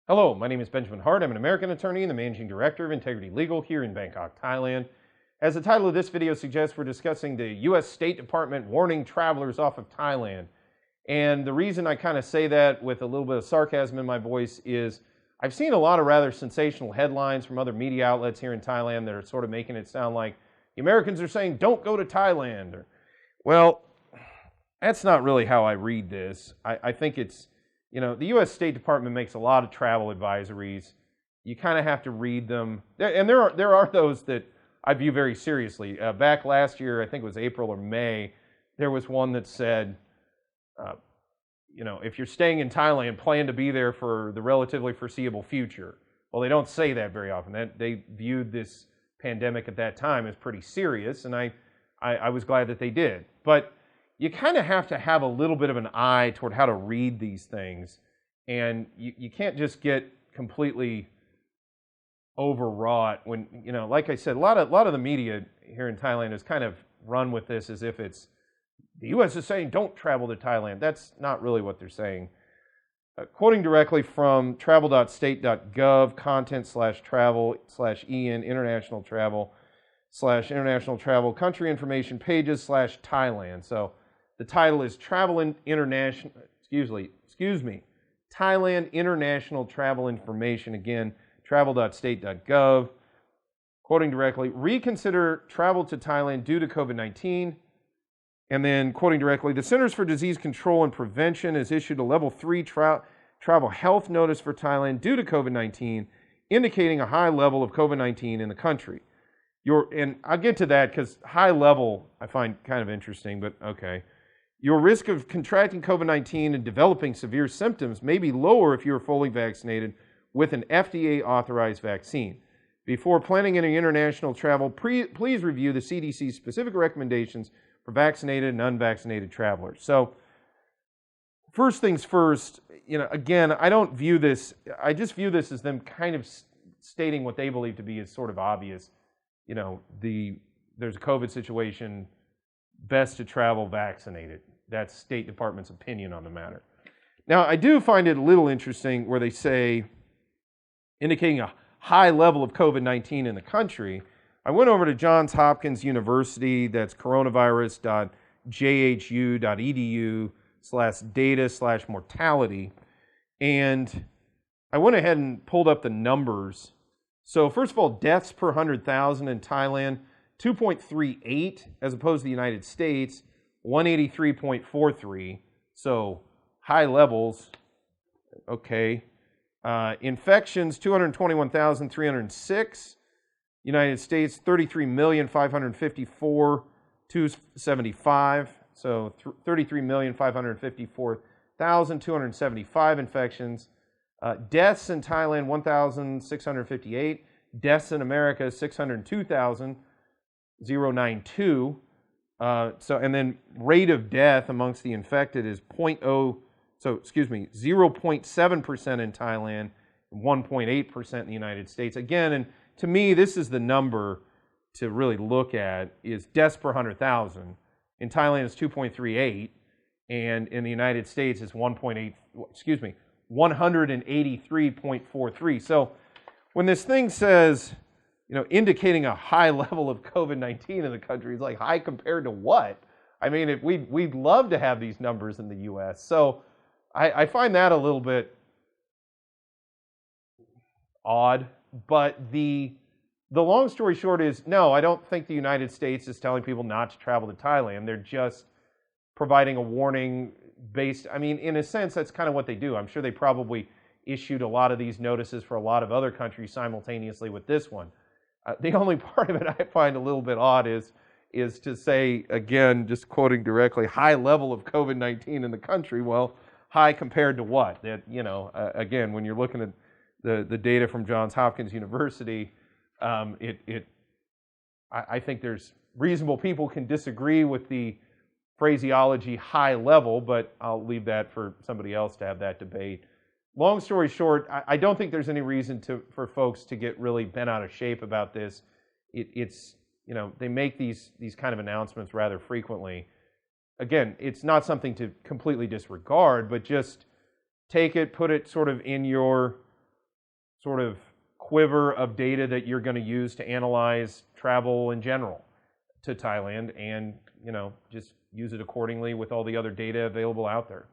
Hello, my name is Benjamin Hart. I'm an American attorney and the Managing Director of Integrity Legal here in Bangkok, Thailand. As the title of this video suggests, we're discussing the U.S. State Department warning travelers off of Thailand. And the reason I kind of say that with a little bit of sarcasm in my voice is I've seen a lot of rather sensational headlines from other media outlets here in Thailand that are sort of making it sound like the Americans are saying, don't go to Thailand. Well, that's not really how I read this. I think it's, the U.S. State Department makes a lot of travel advisories. You kind of have to read them. And there are those that I view very seriously. Back last year, I think it was April or May, there was one that said, if you're staying in Thailand, plan to be there for the relatively foreseeable future. Well, they don't say that very often. They viewed this pandemic at that time as pretty serious, and I was glad that they did. But you kind of have to have a little bit of an eye toward how to read these things, and you can't just get completely overwrought when, like I said, a lot of the media here in Thailand has kind of run with this as if it's the U.S. is saying don't travel to Thailand. That's not really what they're saying. Quoting directly from travel.state.gov, content/travel/en, international travel, country information pages /Thailand. So the title is Thailand International Travel Information. Again, travel.state.gov. Quoting directly, reconsider travel to Thailand due to COVID-19. And then quoting directly, the Centers for Disease Control and Prevention has issued a level 3 travel health notice for Thailand due to COVID-19, indicating a high level of COVID-19 in the country. And I'll get to that because high level I find kind of interesting, but okay. Your risk of contracting COVID-19 and developing severe symptoms may be lower if you are fully vaccinated with an FDA-authorized vaccine. Before planning any international travel, please review the CDC's specific recommendations for vaccinated and unvaccinated travelers. So, first things first, again, I don't view this, I just view this as them kind of stating what they believe to be as sort of obvious. There's a COVID situation, best to travel vaccinated. That's State Department's opinion on the matter. Now, I do find it a little interesting where they say, indicating a high level of COVID-19 in the country. I went over to Johns Hopkins University, that's coronavirus.jhu.edu/data/mortality, and I went ahead and pulled up the numbers. So first of all, deaths per 100,000 in Thailand, 2.38, as opposed to the United States, 183.43. So high levels, okay. Infections, 221,306. United States, 33,554,275. So 33,554,275 infections. Deaths in Thailand, 1,658. Deaths in America, 602,092. And then rate of death amongst the infected is 0.7% in Thailand, 1.8% in the United States. Again, and to me, this is the number to really look at, is deaths per 100,000. In Thailand, it's 2.38, and in the United States, it's 183.43. So when this thing says, indicating a high level of COVID-19 in the country, it's like high compared to what? I mean, we'd love to have these numbers in the U.S. So I find that a little bit odd. But the long story short is, no, I don't think the United States is telling people not to travel to Thailand. They're just providing a warning based, in a sense, that's kind of what they do. I'm sure they probably issued a lot of these notices for a lot of other countries simultaneously with this one. The only part of it I find a little bit odd is to say, again, just quoting directly, high level of COVID-19 in the country. Well, high compared to what? That, again, when you're looking at the data from Johns Hopkins University, I think there's reasonable people can disagree with the phraseology high level, but I'll leave that for somebody else to have that debate. Long story short, I don't think there's any reason for folks to get really bent out of shape about this. It's they make these kind of announcements rather frequently. Again, it's not something to completely disregard, but just take it, put it sort of in your sort of quiver of data that you're going to use to analyze travel in general to Thailand, and just use it accordingly with all the other data available out there.